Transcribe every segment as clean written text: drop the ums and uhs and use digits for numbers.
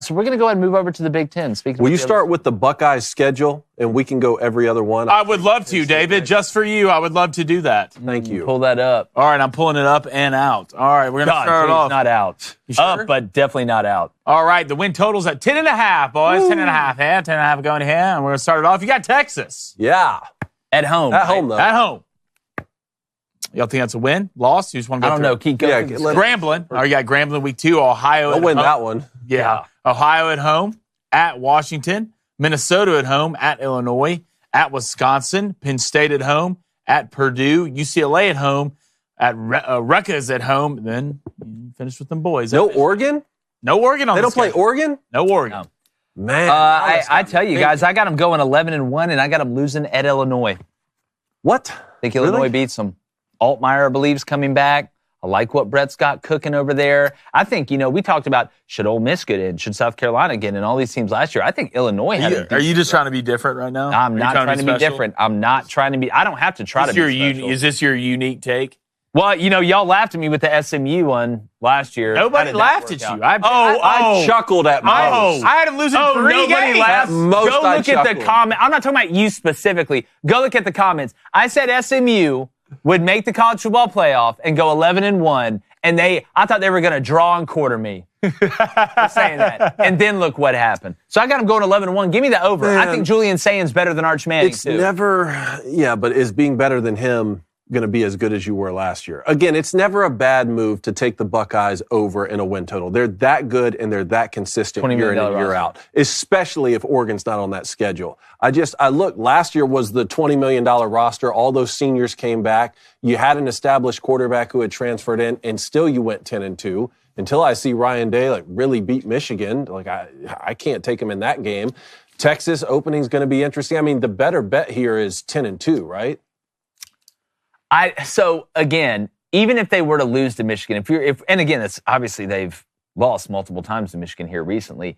So we're going to go ahead and move over to the Big Ten. Will you start with the Buckeyes schedule, and we can go every other one? I would love to, David. Just for you, I would love to do that. Thank you. Pull that up. All right, I'm pulling it up and out. All right, we're going to start it off. Not out. Sure? Up, but definitely not out. All right, the win total's at 10.5, boys. 10.5. Yeah, 10.5 going here, and we're going to start it off. You got Texas. Yeah. At home. At home, though. At home. Y'all think that's a win? Loss? You just want to go I don't know. Keep going. Yeah, Grambling. All right, you got Grambling week 2. Ohio They'll win that one. Yeah. Ohio at home, at Washington, Minnesota at home, at Illinois, at Wisconsin, Penn State at home, at Purdue, UCLA at home, at Rutgers at home. Then you finish with them boys. No Oregon? No Oregon on They don't play Oregon? No Oregon. No. Man. I tell you guys, I got them going 11-1, and I got them losing at Illinois. What? I think Illinois beats them. Altmaier, I believe, is coming back. I like what Brett's got cooking over there. I think, we talked about should Ole Miss get in, should South Carolina get in, and all these teams last year. I think Illinois had Are you just trying to be different right now? I'm not trying to be different. I'm not trying to be. I don't have to try to be special. Is this your unique take? Well, y'all laughed at me with the SMU one last year. Nobody laughed at you. I chuckled at most. I had him losing 3 games. At most, Go look at the comment. I'm not talking about you specifically. Go look at the comments. I said SMU would make the college football playoff and go 11-1, and I thought they were going to draw and quarter me. I'm saying that. And then look what happened. So I got them going 11-1. Give me the over. Man, I think Julian Sayan's better than Arch Manning, It's never, but is being better than him going to be as good as you were last year? Again, it's never a bad move to take the Buckeyes over in a win total. They're that good and they're that consistent year in and year out, especially if Oregon's not on that schedule. I looked, last year was the $20 million roster. All those seniors came back. You had an established quarterback who had transferred in, and still you went 10-2 until I see Ryan Day really beat Michigan. I can't take him in that game. Texas opening's going to be interesting. I mean, the better bet here is 10-2, right? So again, even if they were to lose to Michigan, and again, it's obviously they've lost multiple times to Michigan here recently.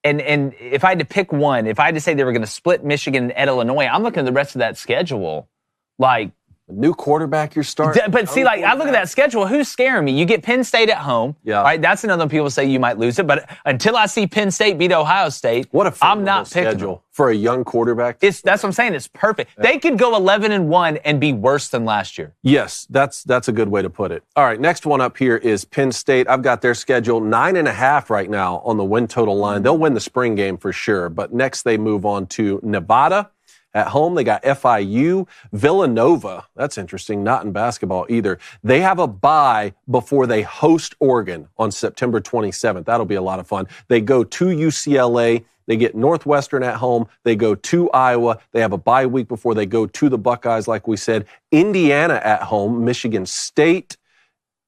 And if I had to pick one, if I had to say they were going to split Michigan at Illinois, I'm looking at the rest of that schedule like a new quarterback you're starting. But see, I look at that schedule. Who's scaring me? You get Penn State at home. Yeah. Right. That's another one people say you might lose it. But until I see Penn State beat Ohio State, I'm not picking schedule for a young quarterback. That's what I'm saying. It's perfect. Yeah. They could go 11-1 and be worse than last year. Yes, that's a good way to put it. All right, next one up here is Penn State. I've got their schedule 9.5 right now on the win total line. They'll win the spring game for sure. But next they move on to Nevada. At home, they got FIU, Villanova. That's interesting, not in basketball either. They have a bye before they host Oregon on September 27th. That'll be a lot of fun. They go to UCLA. They get Northwestern at home. They go to Iowa. They have a bye week before they go to the Buckeyes, like we said. Indiana at home. Michigan State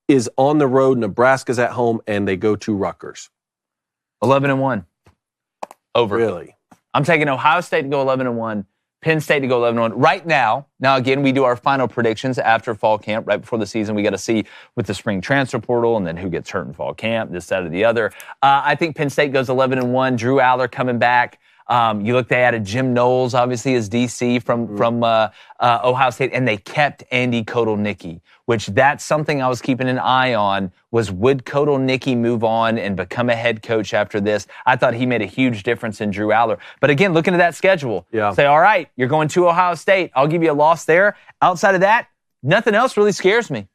is on the road. Nebraska's at home, and they go to Rutgers. 11-1. Over. Really? I'm taking Ohio State to go 11-1. Penn State to go 11-1. Right now, again, we do our final predictions after fall camp, right before the season. We got to see with the spring transfer portal and then who gets hurt in fall camp, this, that, or the other. I think Penn State goes 11-1. Drew Aller coming back. You look, they added Jim Knowles, obviously, as DC from Ohio State, and they kept Andy Kotelnicki, which that's something I was keeping an eye on, was would Kotelnicki move on and become a head coach after this? I thought he made a huge difference in Drew Aller. But again, looking at that schedule, say, all right, you're going to Ohio State. I'll give you a loss there. Outside of that, nothing else really scares me.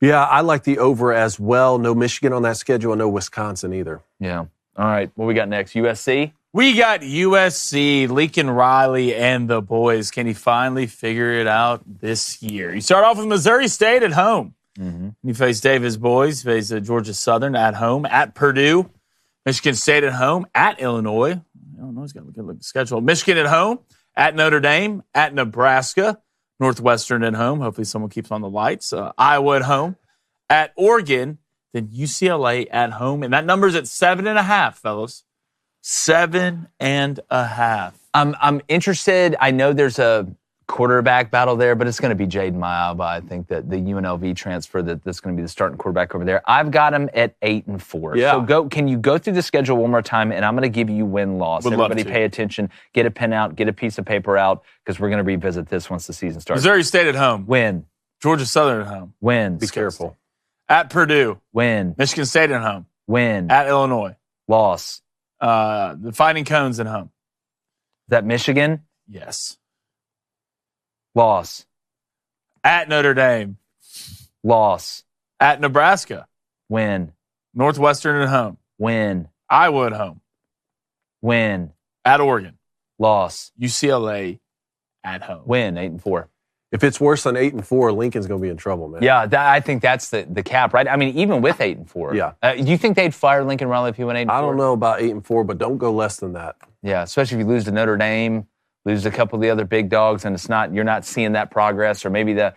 Yeah, I like the over as well. No Michigan on that schedule and no Wisconsin either. Yeah. All right, what we got next? USC? We got USC, Lincoln Riley, and the boys. Can he finally figure it out this year? You start off with Missouri State at home. Mm-hmm. You face Davis boys, face Georgia Southern at home, at Purdue, Michigan State at home, at Illinois. Illinois got a good schedule. Michigan at home, at Notre Dame, at Nebraska, Northwestern at home. Hopefully someone keeps on the lights. Iowa at home, at Oregon, then UCLA at home. And that number's at 7.5, fellas. 7.5. I'm interested. I know there's a quarterback battle there, but it's going to be Jaden Mayaba. I think that the UNLV transfer that's going to be the starting quarterback over there. I've got him at 8-4. Yeah. So can you go through the schedule one more time? And I'm going to give you win-loss. Everybody pay attention. Get a pen out. Get a piece of paper out, because we're going to revisit this once the season starts. Missouri State at home. Win. Georgia Southern at home. Win. Be careful. At Purdue. Win. Michigan State at home. Win. At Illinois. Loss. The Fighting Cones at home. Is that Michigan? Yes. Loss. At Notre Dame. Loss. At Nebraska. Win. Northwestern at home. Win. Iowa at home. Win. At Oregon. Loss. UCLA at home. Win. 8-4. If it's worse than 8-4, Lincoln's going to be in trouble, man. Yeah, I think that's the cap, right? I mean, even with 8-4. Yeah. Do you think they'd fire Lincoln Riley if he went 8-4? I don't know about 8-4, but don't go less than that. Yeah, especially if you lose to Notre Dame, lose a couple of the other big dogs, and you're not seeing that progress, or maybe the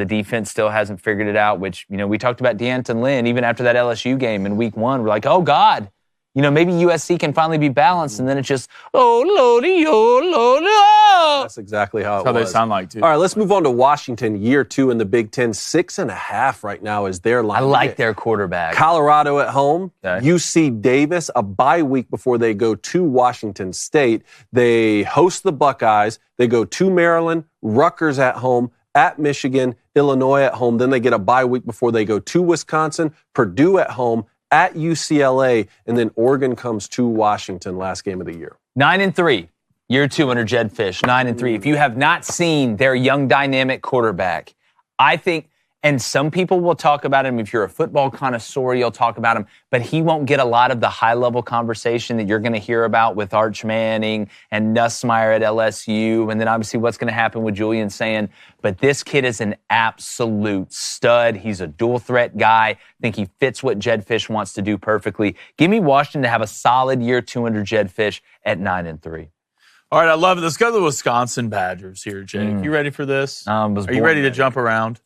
defense still hasn't figured it out. Which we talked about D'Anton Lynn even after that LSU game in week 1. We're like, oh God. Maybe USC can finally be balanced, and then it's just, oh, Lordy, oh, Lordy, oh. That's exactly how That's how they sound like, too. All right, let's move on to Washington, year 2 in the Big Ten. 6.5 right now is their line. I like their quarterback. Colorado at home, Okay. UC Davis, a bye week before they go to Washington State. They host the Buckeyes. They go to Maryland, Rutgers at home, at Michigan, Illinois at home. Then they get a bye week before they go to Wisconsin, Purdue at home, at UCLA, and then Oregon comes to Washington last game of the year. 9-3, year 2 under Jed Fish. 9-3. If you have not seen their young dynamic quarterback, I think, and some people will talk about him. If you're a football connoisseur, you'll talk about him, but he won't get a lot of the high-level conversation that you're going to hear about with Arch Manning and Nussmeier at LSU, and then obviously what's going to happen with Julian Sand. But this kid is an absolute stud. He's a dual-threat guy. I think he fits what Jed Fish wants to do perfectly. Give me Washington to have a solid year 2 under Jed Fish at 9-3. All right, I love it. Let's go to the Wisconsin Badgers here, Jake. You ready for this? Are you ready to jump around?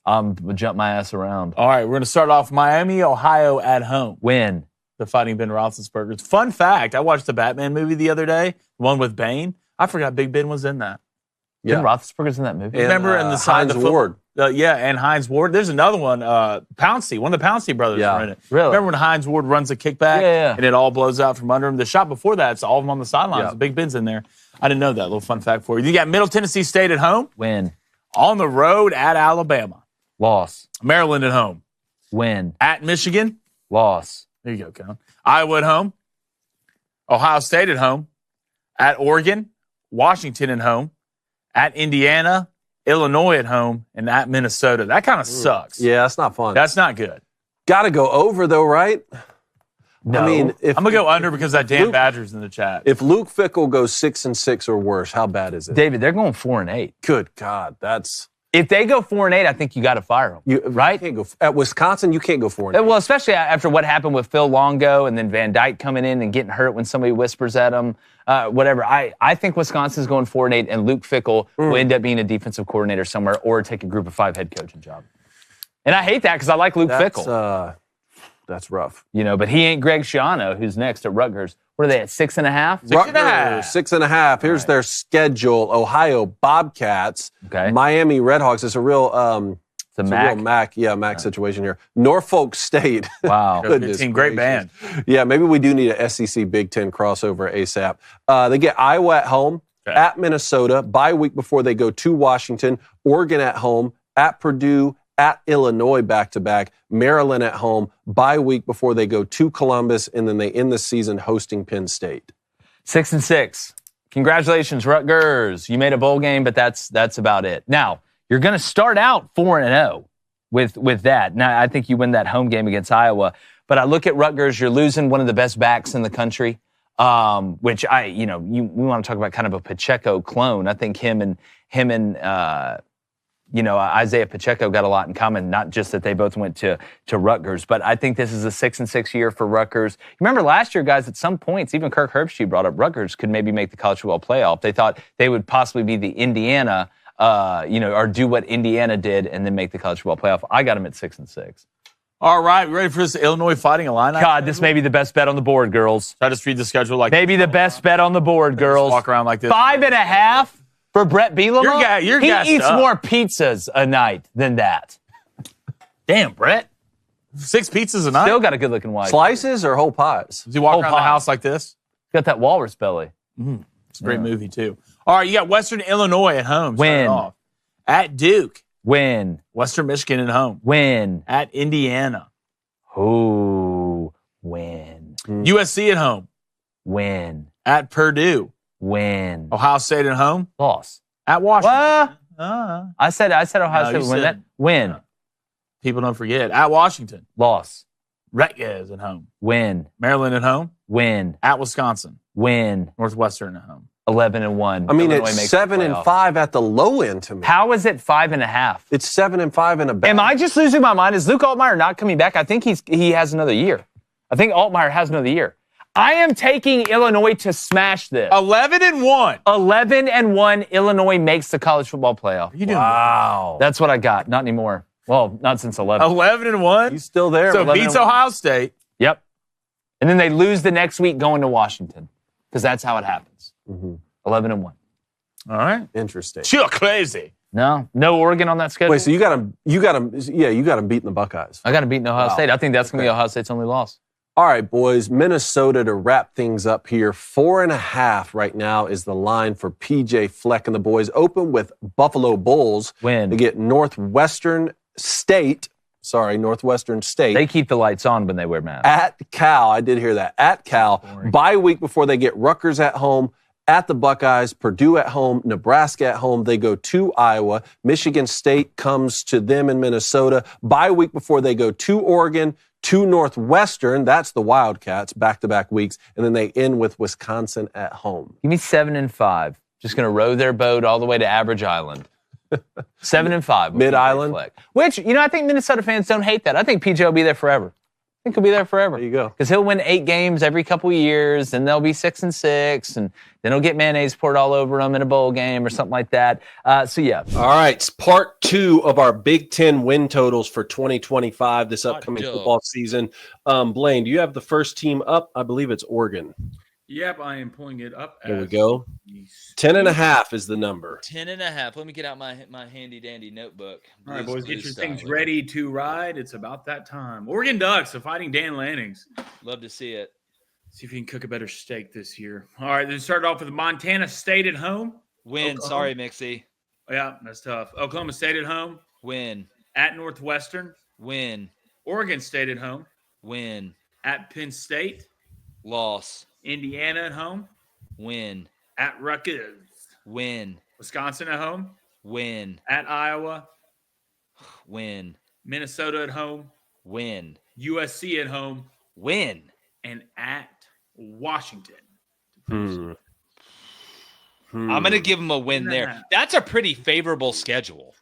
Jump my ass around. All right, we're going to start off Miami, Ohio at home. Win. The Fighting Ben Roethlisbergers. Fun fact, I watched the Batman movie the other day, the one with Bane. I forgot Big Ben was in that. Yeah. Ben Roethlisberger's in that movie? And, remember in the Hines Ward. And Hines Ward. There's another one, Pouncey. One of the Pouncey brothers are in it. Really? Remember when Hines Ward runs a kickback and it all blows out from under him? The shot before that, it's all of them on the sidelines. Yeah. Big Ben's in there. I didn't know that. Little fun fact for you. You got Middle Tennessee State at home. Win. On the road at Alabama. Loss. Maryland at home. Win. At Michigan. Loss. There you go, Count. Iowa at home. Ohio State at home. At Oregon. Washington at home. At Indiana. Illinois at home. And at Minnesota. That kind of sucks. Yeah, that's not fun. That's not good. Got to go over, though, right? No. I mean, I'm going to go under because that damn Badgers in the chat. If Luke Fickell goes 6-6 or worse, how bad is it? David, they're going 4-8. Good God, that's... If they go 4-8, I think you got to fire them. Right? You can't go, at Wisconsin, you can't go 4-8. Well, especially after what happened with Phil Longo and then Van Dyke coming in and getting hurt when somebody whispers at him. Whatever. I think Wisconsin's going 4-8, and Luke Fickell will end up being a defensive coordinator somewhere or take a group of 5 head coaching job. And I hate that because I like Luke Fickell. That's rough. But he ain't Greg Schiano, who's next at Rutgers. What are they at, 6.5? 6.5. 6.5. Here's their schedule. Ohio Bobcats. Okay. Miami Redhawks. It's a real... It's a MAC. MAC situation here. Norfolk State. Wow. Goodness team, great gracious. band. Yeah, maybe we do need a SEC Big Ten crossover ASAP. They get Iowa at home, at Minnesota, bye week before they go to Washington, Oregon at home, at Purdue, at Illinois back-to-back, Maryland at home, bye week before they go to Columbus, and then they end the season hosting Penn State. 6-6. Congratulations, Rutgers. You made a bowl game, but that's about it. Now, you're going to start out 4-0 with that. Now, I think you win that home game against Iowa. But I look at Rutgers, you're losing one of the best backs in the country, which we want to talk about kind of a Pacheco clone. I think him and Isaiah Pacheco got a lot in common, not just that they both went to Rutgers, but I think this is a 6-6 year for Rutgers. Remember last year, guys, at some points, even Kirk Herbstreit brought up Rutgers could maybe make the college football playoff. They thought they would possibly be the Indiana, or do what Indiana did and then make the college football playoff. I got them at 6-6. All right, we ready for this Illinois Fighting Illini? God, this may be the best bet on the board, girls. I just read the schedule like maybe the best bet on the board, girls. Walk around like this. 5.5 for Brett Bielema. He eats more pizzas a night than that. Damn, Brett. 6 pizzas a night. Still got a good-looking wife. Slices or whole pies? Does he walk Whole around the pie. house like this? Got that walrus belly. It's a great movie, too. All right, you got Western Illinois at home. Win. Off. At Duke. Win. Western Michigan at home. Win. At Indiana. Ooh, win. USC at home. Win. At Purdue. Win. Ohio State at home. Loss. At Washington. I said Ohio State you would win said- that. Win. People don't forget. At Washington. Loss. Rutgers at home. Win. Maryland at home. Win. At Wisconsin. Win. Northwestern at home. 11-1. I mean, Illinois it's makes the 7-5 playoff. at the low end to me. How is it 5.5? It's 7-5 in a bad. Am I just losing my mind? Is Luke Altmaier not coming back? I think he has another year. I think Altmaier has another year. I am taking Illinois to smash this. 11-1. 11-1. Illinois makes the college football playoff. You doing Wow. That's what I got. Not anymore. Well, not since 11. 11-1. He's still there. So 11 beats and 1. Ohio State. Yep. And then they lose the next week going to Washington because that's how it happens. 11-1. All right. Interesting. You're crazy. No Oregon on that schedule. Wait, so you got him beating the Buckeyes. I got to beat Ohio Wow. State. I think that's going to be Ohio State's only loss. All right, boys. Minnesota to wrap things up here. 4.5 right now is the line for PJ Fleck and the boys. Open with Buffalo Bulls. Win. They get Northwestern State. They keep the lights on when they wear masks. At Cal. I did hear that. At Cal. Bye week before they get Rutgers at home. At the Buckeyes, Purdue at home, Nebraska at home. They go to Iowa. Michigan State comes to them in Minnesota. Bye week before they go to Oregon, to Northwestern. That's the Wildcats, back-to-back weeks. And then they end with Wisconsin at home. Give me 7-5. Just going to row their boat all the way to Average Island. 7-5. Mid-Island? Which, I think Minnesota fans don't hate that. I think PJ will be there forever. I think he'll be there forever. There you go. Because he'll win 8 games every couple of years, and they'll be 6-6, and then he'll get mayonnaise poured all over them in a bowl game or something like that. Yeah. All right, it's part 2 of our Big Ten win totals for 2025, this upcoming football season. Blaine, do you have the first team up? I believe it's Oregon. Yep, I am pulling it up. There we go. 10.5 is the number. 10.5. Let me get out my handy-dandy notebook. All right, boys, get your things ready to ride. It's about that time. Oregon Ducks are fighting Dan Lanning's. Love to see it. See if you can cook a better steak this year. All right, then start off with Montana State at home. Win. Oklahoma. Sorry, Mixie. Yeah, that's tough. Oklahoma State at home. Win. At Northwestern. Win. Oregon State at home. Win. At Penn State. Loss. Indiana at home. Win. At Rutgers. Win. Wisconsin at home. Win. At Iowa. Win. Minnesota at home. Win. USC at home. Win. And at Washington. I'm going to give them a win there. That's a pretty favorable schedule.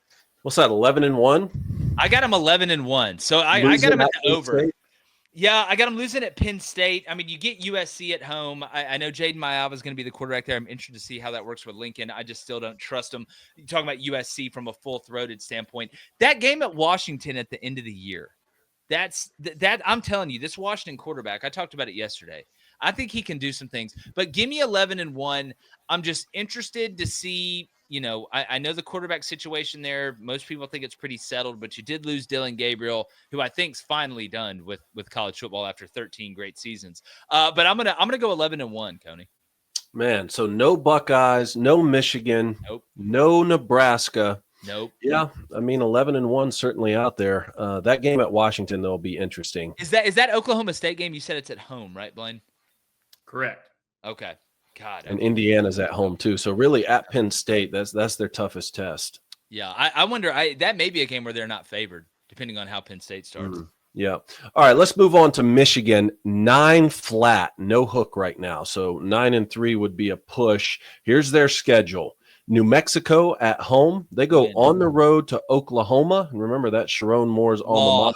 What's that, 11-1? I got them 11-1. So I got them at the over. Yeah, I got them losing at Penn State. I mean, you get USC at home. I know Jaden Maiava is going to be the quarterback there. I'm interested to see how that works with Lincoln. I just still don't trust him. You're talking about USC from a full-throated standpoint. That game at Washington at the end of the year, that I'm telling you, this Washington quarterback, I talked about it yesterday. I think he can do some things. But give me 11-1. I'm just interested to see, I know the quarterback situation there. Most people think it's pretty settled, but you did lose Dylan Gabriel, who I think's finally done with college football after 13 great seasons. But I'm gonna go 11-1, Coney. Man, so no Buckeyes, no Michigan, Nope. no Nebraska. Nope. Yeah, I mean 11-1 certainly out there. That game at Washington though will be interesting. Is that Oklahoma State game? You said it's at home, right, Blaine? Correct. Okay. God. And Indiana's at home too. So really at Penn State, that's their toughest test. Yeah, I wonder. That may be a game where they're not favored, depending on how Penn State starts. Yeah. All right, let's move on to Michigan. 9 flat, no hook right now. So 9-3 would be a push. Here's their schedule. New Mexico at home. They go on the road to Oklahoma. And remember, that's Sharon Moore's alma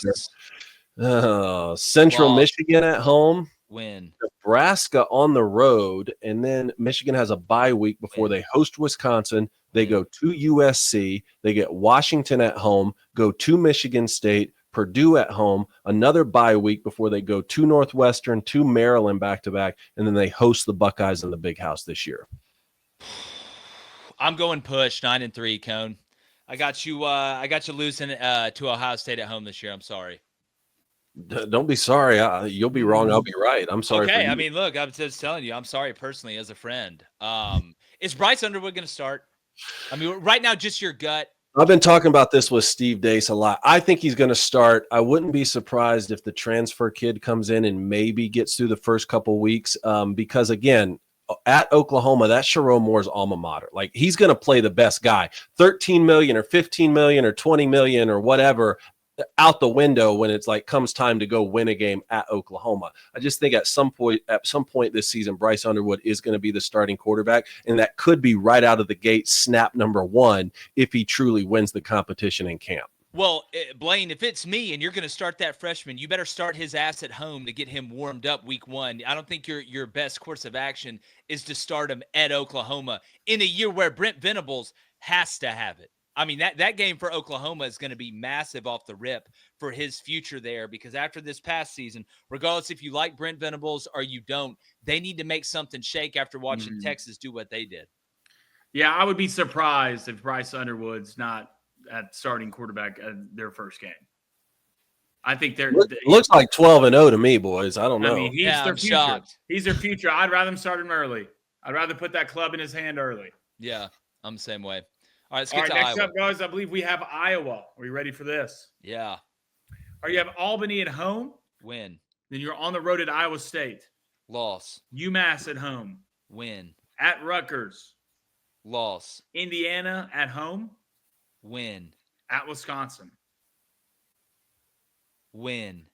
mater. Central Michigan at home. Win. Nebraska on the road. And then Michigan has a bye week before they host Wisconsin. They go to USC. They get Washington at home, go to Michigan State, Purdue at home, another bye week before they go to Northwestern, to Maryland back-to-back, and then they host the Buckeyes in the Big House this year. I'm going push 9-3, Cone. I got you losing to Ohio State at home this year. I'm sorry. Don't be sorry. You'll be wrong. I'll be right. I'm sorry. Okay. I mean, look, I'm just telling you, I'm sorry personally as a friend. Is Bryce Underwood going to start? I mean, right now, just your gut. I've been talking about this with Steve Dace a lot. I think he's going to start. I wouldn't be surprised if the transfer kid comes in and maybe gets through the first couple weeks because, again, at Oklahoma, that's Sharon Moore's alma mater. Like, he's going to play the best guy. 13 million or 15 million or 20 million or whatever out the window when it's like comes time to go win a game at Oklahoma. I just think at some point this season, Bryce Underwood is going to be the starting quarterback, and that could be right out of the gate snap number one if he truly wins the competition in camp. Well, Blaine, if it's me and you're going to start that freshman, you better start his ass at home to get him warmed up week one. I don't think your best course of action is to start him at Oklahoma in a year where Brent Venables has to have it. I mean, that game for Oklahoma is going to be massive off the rip for his future there, because after this past season, regardless if you like Brent Venables or you don't, they need to make something shake after watching Texas do what they did. Yeah, I would be surprised if Bryce Underwood's not at starting quarterback at their first game. I think looks like 12-0 to me, boys. I don't know. I mean, he's their I'm future. shocked. He's their future. I'd rather him start him early. I'd rather put that club in his hand early. Yeah, I'm the same way. All right, let's All get right, to next Iowa. up, guys, I believe we have Iowa. Are you ready for this? Yeah, All right, you have Albany at home. win, Then you're on the road at Iowa State. loss, UMass at home. win, At Rutgers. loss, Indiana at home. win, At Wisconsin. win,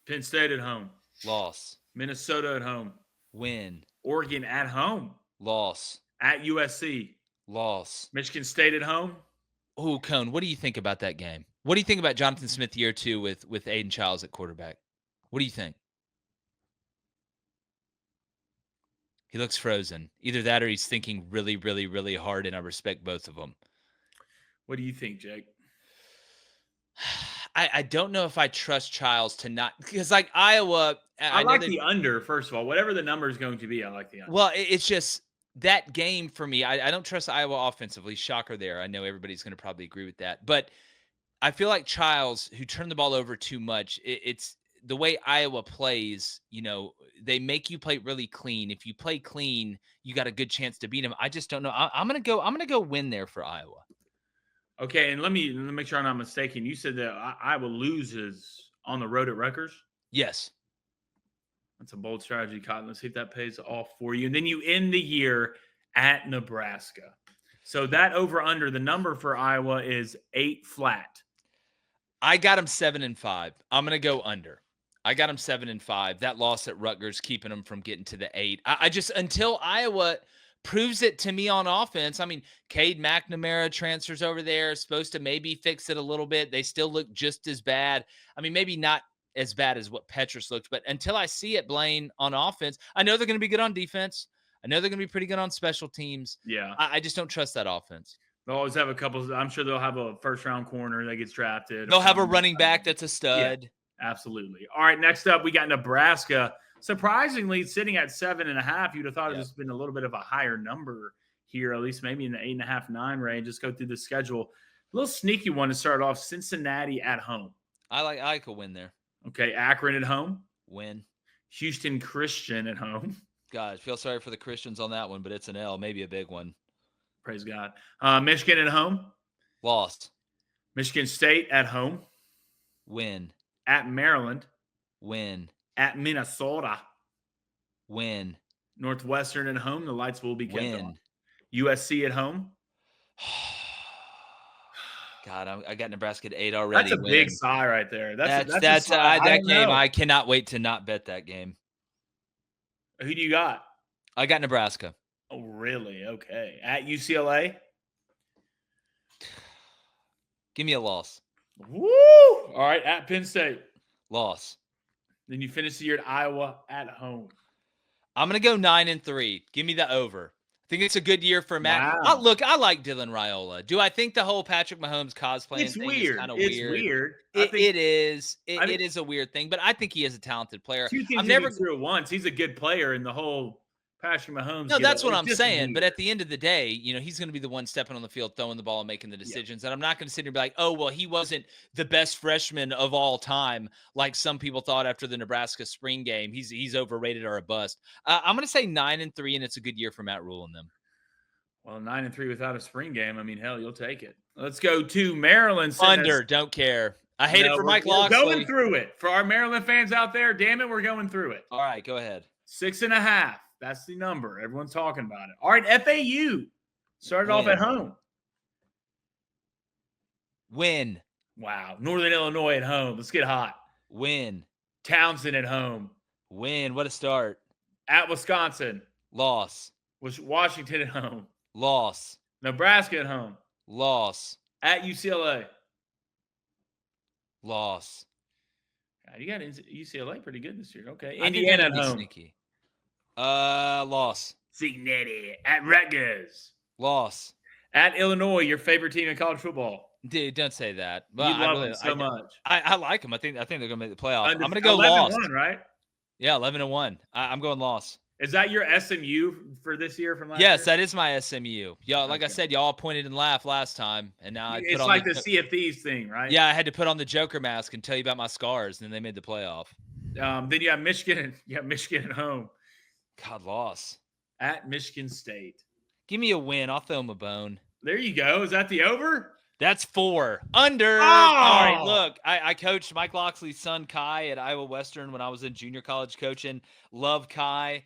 Penn State at home. loss, Minnesota at home. win, Oregon at home. loss, At USC. loss. Michigan State at home. Oh, Cone, what do you think about that game? What do you think about Jonathan Smith year two with Aiden Childs at quarterback? What do you think? He looks frozen. Either that or he's thinking really, really, really hard, and I respect both of them. What do you think, Jake? I don't know if I trust Childs to not, because like Iowa, I know like they- the under, first of all. Whatever the number is going to be, I like the under. Well, it's just that game for me. I don't trust Iowa offensively. Shocker there. I know everybody's going to probably agree with that. But I feel like Childs, who turned the ball over too much, it's the way Iowa plays, they make you play really clean. If you play clean, you got a good chance to beat them. I just don't know. I'm going to go win there for Iowa. Okay, and let me make sure I'm not mistaken. You said that Iowa loses on the road at Rutgers? Yes. That's a bold strategy, Cotton. Let's see if that pays off for you. And then you end the year at Nebraska. So that over-under, the number for Iowa is 8 flat. I got them 7-5. I'm going to go under. I got them 7-5. That loss at Rutgers keeping them from getting to the 8. I just, until Iowa proves it to me on offense. I mean, Cade McNamara transfers over there, supposed to maybe fix it a little bit. They still look just as bad. I mean, maybe not as bad as what Petrus looked, but until I see it, Blaine, on offense, I know they're going to be good on defense. I know they're going to be pretty good on special teams. Yeah. I just don't trust that offense. They'll always have a couple. I'm sure they'll have a first-round corner that gets drafted. They'll have a running back that's a stud. Yeah, absolutely. All right, next up, we got Nebraska. Surprisingly, sitting at 7.5, you'd have thought it was been a little bit of a higher number here, at least maybe in the 8.5, 9 range. Just go through the schedule. A little sneaky one to start off, Cincinnati at home. I like a win there. Okay, Akron at home. Win. Houston Christian at home. God, I feel sorry for the Christians on that one, but it's an L, maybe a big one. Praise God. Michigan at home. Lost. Michigan State at home. Win. At Maryland. Win. At Minnesota. Win. Northwestern at home. The lights will be kept Win. on. USC at home. God, I got Nebraska at 8 already. That's a big sigh right there. That's that game. know. I cannot wait to not bet that game. Who do you got? I got Nebraska. Oh, really? Okay. At UCLA? Give me a loss. Woo! All right. At Penn State. Loss. Then you finish the year at Iowa at home. I'm going to go 9-3. Give me the over. I think it's a good year for Matt. Wow. I like Dylan Raiola. Do I think the whole Patrick Mahomes cosplaying It's thing weird. is kind of It's weird? weird. It is. I think- It is a weird thing, but I think he is a talented player. Two things I'm never true at once. He's a good player in the whole Patrick Mahomes. No, that's what it's I'm just saying. weird. But at the end of the day, he's going to be the one stepping on the field, throwing the ball, and making the decisions. And I'm not going to sit here and be like, oh, well, he wasn't the best freshman of all time, like some people thought after the Nebraska spring game. He's overrated or a bust. I'm going to say 9-3, and it's a good year for Matt Rule and them. Well, 9-3 without a spring game. I mean, hell, you'll take it. Let's go to Maryland. Under. Don't care. I hate it for Mike Locksley. We're going through it. For our Maryland fans out there, damn it, we're going through it. All right, go ahead. 6.5. That's the number. Everyone's talking about it. All right, FAU. Started off at home. Win. Wow. Northern Illinois at home. Let's get hot. Win. Townsend at home. Win. What a start. At Wisconsin. Loss. Washington at home. Loss. Nebraska at home. Loss. At UCLA. Loss. God, you got UCLA pretty good this year. Okay. I think Indiana they're at home. Sneaky. Loss. Cincinnati. At Rutgers. Loss. At Illinois, your favorite team in college football. Dude, don't say that. But You love them so much. I like them. I think they're going to make the playoffs. I'm going to go loss. 11-1, right? Yeah, 11-1. I'm going loss. Is that your SMU for this year from last Yes, year? that is my SMU. Y'all, like I said, y'all pointed and laughed last time, and now It's like the Sea of Thieves thing, right? Yeah, I had to put on the Joker mask and tell you about my scars, and then they made the playoff. Then you have Michigan. You have Michigan at home. God, loss. At Michigan State. Give me a win. I'll throw him a bone. There you go. Is that the over? That's 4. Under. Oh! All right, look, I coached Mike Locksley's son, Kai, at Iowa Western when I was in junior college coaching. Love Kai.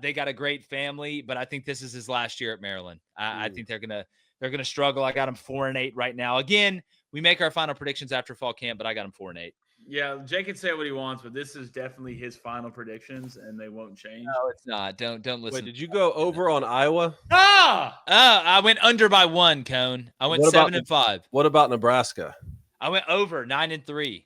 They got a great family, but I think this is his last year at Maryland. I think they're gonna struggle. I got him 4-8 right now. Again, we make our final predictions after fall camp, but I got him 4-8. Yeah, Jake can say what he wants, but this is definitely his final predictions, and they won't change. No, it's not. Don't listen. Wait, did you go over on Iowa? I went under by 1, Cone. I went 7-5. What about Nebraska? I went over 9-3.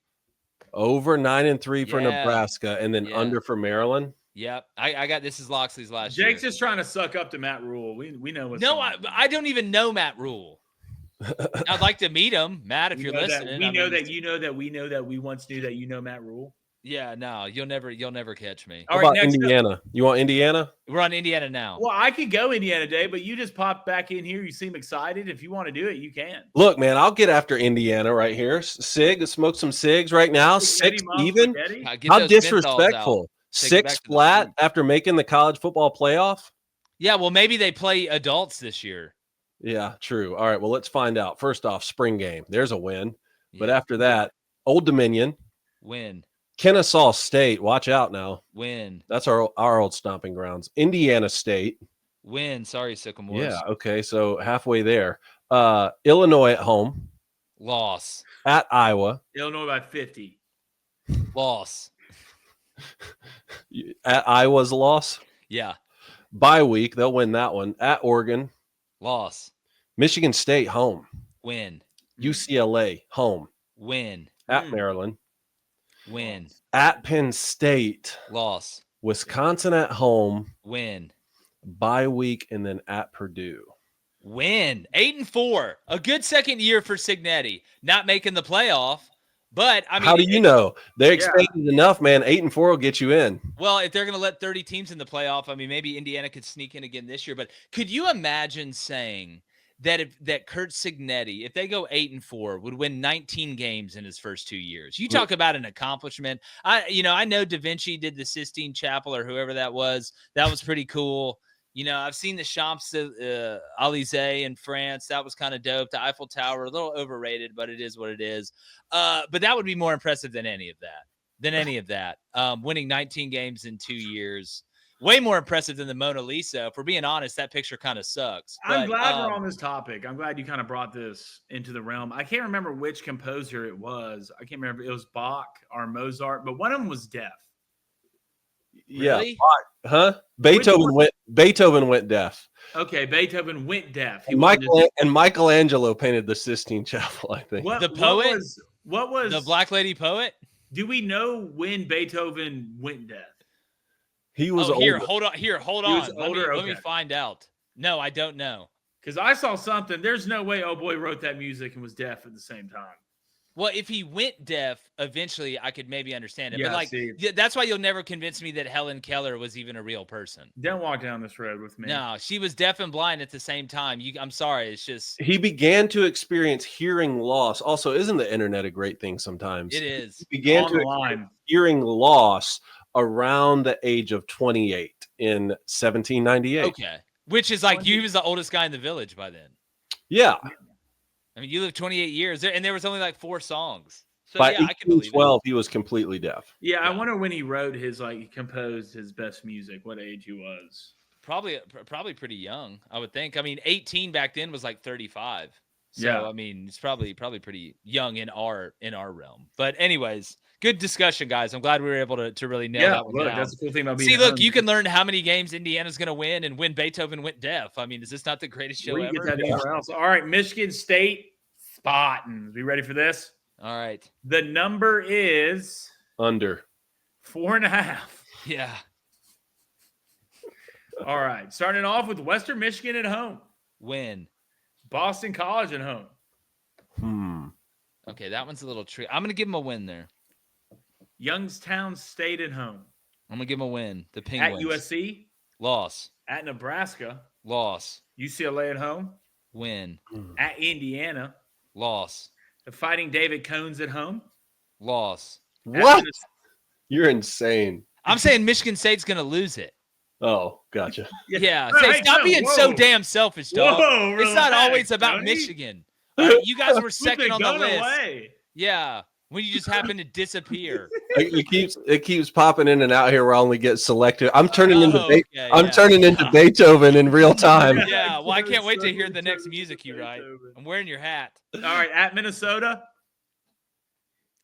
Over 9-3 for Nebraska, and then under for Maryland. Yep, I got this is Locksley's last year. Jake's just trying to suck up to Matt Rule. We know what's no. I don't even know Matt Rule. I'd like to meet him, Matt. If you're listening, we know that you know that we know that we once knew that you know Matt Rule. Yeah, no, you'll never catch me. All right, next Indiana. You want Indiana? We're on Indiana now. Well, I could go Indiana today, but you just popped back in here. You seem excited. If you want to do it, you can. Look, man, I'll get after Indiana right here. Smoke some cigs right now. 6 even. How disrespectful. 6 flat after making the college football playoff. Yeah, well, maybe they play adults this year. Yeah, true. All right, well, let's find out. First off, spring game. There's a win. Yeah. But after that, Old Dominion. Win. Kennesaw State. Watch out now. Win. That's our old stomping grounds. Indiana State. Win. Sorry, Sycamores. Yeah, okay, so halfway there. Illinois at home. Loss. At Iowa. Illinois by 50. Loss. At Iowa's loss. Yeah. Bye week, they'll win that one. At Oregon. Loss. Michigan State home. Win. UCLA home. Win. At Maryland. Win. At Penn State. Loss. Wisconsin at home. Win. Bye week, and then at Purdue. Win. 8-4. A good second year for Cignetti. Not making the playoff. But I mean, how do you know? They expected enough, man. 8-4 will get you in. Well, if they're going to let 30 teams in the playoff, I mean, maybe Indiana could sneak in again this year. But could you imagine saying that Kurt Cignetti, if they go 8-4, would win 19 games in his first 2 years? You talk about an accomplishment. I know Da Vinci did the Sistine Chapel or whoever that was. That was pretty cool. I've seen the Champs-Élysées in France. That was kind of dope. The Eiffel Tower, a little overrated, but it is what it is. But that would be more impressive than any of that. Winning 19 games in 2 years, way more impressive than the Mona Lisa. If we're being honest, that picture kind of sucks. I'm glad we're on this topic. I'm glad you kind of brought this into the realm. I can't remember which composer it was. I can't remember if it was Bach or Mozart, but one of them was deaf. Really? Yeah. Huh? Beethoven went deaf. Okay, Beethoven went deaf. And Michelangelo painted the Sistine Chapel, I think. The poet? What was the Black Lady poet? Do we know when Beethoven went deaf? He was older. Hold on. Let me find out. No, I don't know. Because I saw something. There's no way old boy wrote that music and was deaf at the same time. Well, if he went deaf, eventually I could maybe understand it. Yeah, but that's why you'll never convince me that Helen Keller was even a real person. Don't walk down this road with me. No, she was deaf and blind at the same time. I'm sorry. It's just. He began to experience hearing loss. Also, isn't the internet a great thing sometimes? It is. He began to experience hearing loss around the age of 28 in 1798. Okay. Which is like he was the oldest guy in the village by then. Yeah. I mean, you lived 28 years there, and there was only like 4 songs. So By yeah, I can believe it. 1812, he was completely deaf. Yeah, I wonder when he wrote his he composed his best music, what age he was. Probably pretty young, I would think. I mean, 18 back then was like 35. So Yeah. I mean, it's probably pretty young in our realm. But anyways, good discussion, guys. I'm glad we were able to really nail that one look, down. that's the cool thing about being See, at look, home. you can learn how many games Indiana's going to win and when Beethoven went deaf. I mean, is this not the greatest show Where you ever? get that anywhere else. All right, Michigan State Spartans. Be ready for this? All right. The number is Under. 4.5. Yeah. All right, starting off with Western Michigan at home, Win. Boston College at home, Okay, that one's a little tricky. I'm going to give them a win there. Youngstown State at home, I'm going to give them a win. The at Penguins. USC, Loss. at Nebraska, Loss. UCLA at home, Win. at Indiana, Loss. the Fighting David Cones at home. Loss. What? You're insane. I'm saying Michigan State's going to lose it. Oh, gotcha. Yeah. Hey, Say, stop whoa. being so damn selfish, dog. Whoa, It's not relax, always about Tony. Michigan. You guys were Put second on the gun list. away. Yeah. When you just happen to disappear. It keeps popping in and out here where I only get selected. I'm turning into okay, I'm yeah. turning into Beethoven in real time. Yeah. Well, I Joe's can't wait to so hear the next Joe's music you write. Beethoven. I'm wearing your hat. All right, at Minnesota,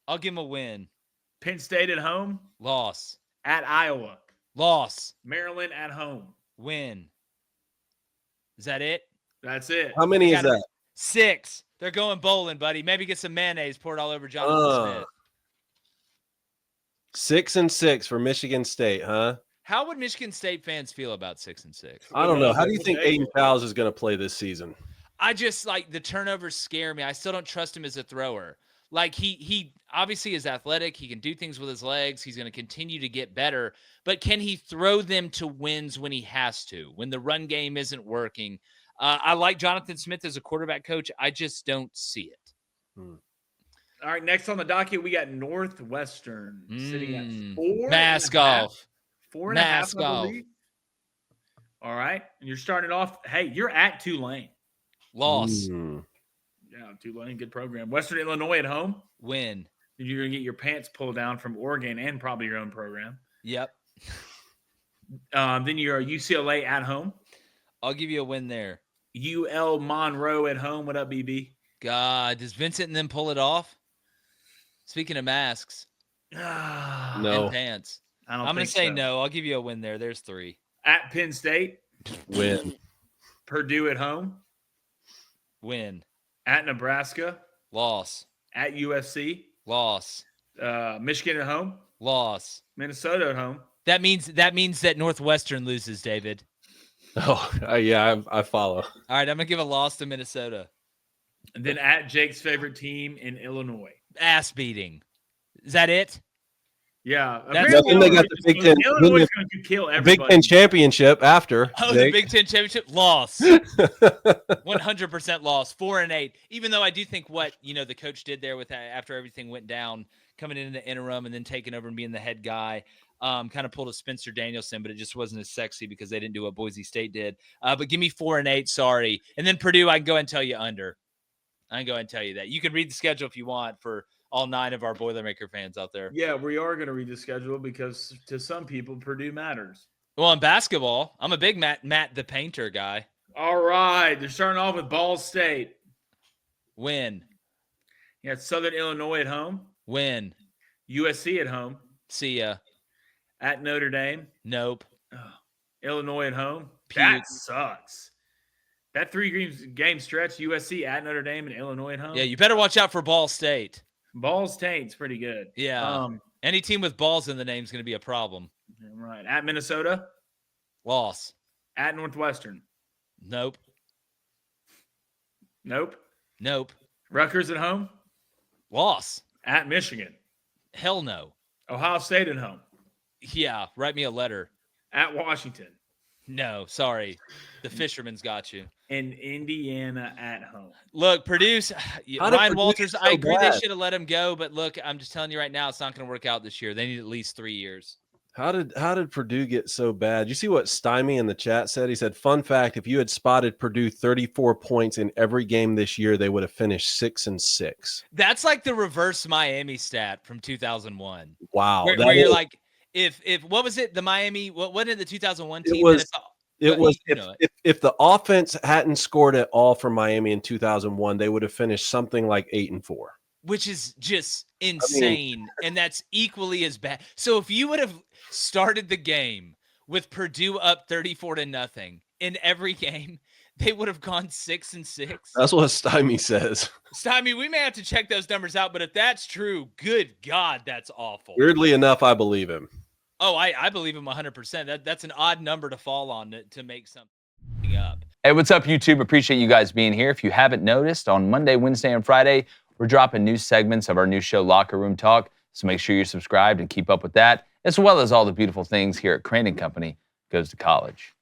I'll give them a win. Penn State at home, Loss. at Iowa, Loss. Maryland at home. Win. Is that it? That's it. How many is Got it. that? 6. They're going bowling, buddy. Maybe get some mayonnaise poured all over Jonathan Smith. 6 and 6 for Michigan State, huh? How would Michigan State fans feel about 6 and 6? I don't know. How do you think Aiden Fowles is going to play this season? I just the turnovers scare me. I still don't trust him as a thrower. Like he obviously is athletic. He can do things with his legs. He's going to continue to get better. But can he throw them to wins when he has to, when the run game isn't working? I like Jonathan Smith as a quarterback coach. I just don't see it. All right, next on the docket, we got Northwestern sitting at 4. Mask off. 4.5. Mask I off. believe. All right, and you're starting off. Hey, you're at Tulane. Loss. Yeah, Tulane, good program. Western Illinois at home. Win. You're going to get your pants pulled down from Oregon and probably your own program. Yep. Then you're UCLA at home. I'll give you a win there. UL Monroe at home. What up, BB? God, does Vincent and them pull it off? Speaking of masks No. and pants. I don't I'm going think to say so. no. I'll give you a win there. There's 3. At Penn State. Win. Purdue at home. Win. At Nebraska. Loss. At USC. Loss. Michigan at home. Loss. Minnesota at home. That means that Northwestern loses, David. Oh, yeah, I follow. All right, I'm going to give a loss to Minnesota. And then at Jake's favorite team in Illinois. Ass beating. Is that it? Yeah. That's- Then they got the Big Ten. Illinois is going to kill Big everybody. Ten championship after. Oh, Jake. the Big Ten championship loss. 100% loss. 4-8. Even though I do think what the coach did there with after everything went down, coming in the interim and then taking over and being the head guy, kind of pulled a Spencer Danielson, but it just wasn't as sexy because they didn't do what Boise State did. But give me 4-8. Sorry. And then Purdue, I can go ahead and tell you under. I can go ahead and tell you that. You can read the schedule if you want for all 9 of our Boilermaker fans out there. Yeah, we are going to read the schedule because to some people, Purdue matters. Well, in basketball, I'm a big Matt the Painter guy. All right. They're starting off with Ball State. Win. You got Southern Illinois at home. Win. USC at home. See ya. At Notre Dame. Nope. Illinois at home. Puke. That sucks. That 3-game stretch, USC at Notre Dame and Illinois at home. Yeah, you better watch out for Ball State. Ball State's pretty good. Yeah. Any team with balls in the name is going to be a problem. Right. At Minnesota. Loss. At Northwestern. Nope. Nope. Nope. Rutgers at home. Loss. At Michigan. Hell no. Ohio State at home. Yeah, write me a letter. At Washington. No, sorry. The Fisherman's got you. And Indiana at home. Look, Purdue's How did Ryan Purdue Walters, get I so agree bad? they should have let him go, but look, I'm just telling you right now, it's not going to work out this year. They need at least 3 years. How did Purdue get so bad? You see what Stymie in the chat said? He said, "Fun fact: if you had spotted Purdue 34 points in every game this year, they would have finished 6-6." That's like the reverse Miami stat from 2001. Wow, Where you're like, if what was it? The Miami, what wasn't it the 2001 team? It was if the offense hadn't scored at all for Miami in 2001, they would have finished something like 8-4. Which is just insane, and that's equally as bad. So if you would have started the game with Purdue up 34-0 in every game, they would have gone 6-6. That's what Stymie says. Stymie, we may have to check those numbers out, but if that's true, good God, that's awful. Weirdly enough, I believe him. Oh, I believe him 100%. That's an odd number to fall on to make something up. Hey, what's up, YouTube? Appreciate you guys being here. If you haven't noticed, on Monday, Wednesday, and Friday, we're dropping new segments of our new show, Locker Room Talk. So make sure you're subscribed and keep up with that, as well as all the beautiful things here at Crain & Company Goes to College.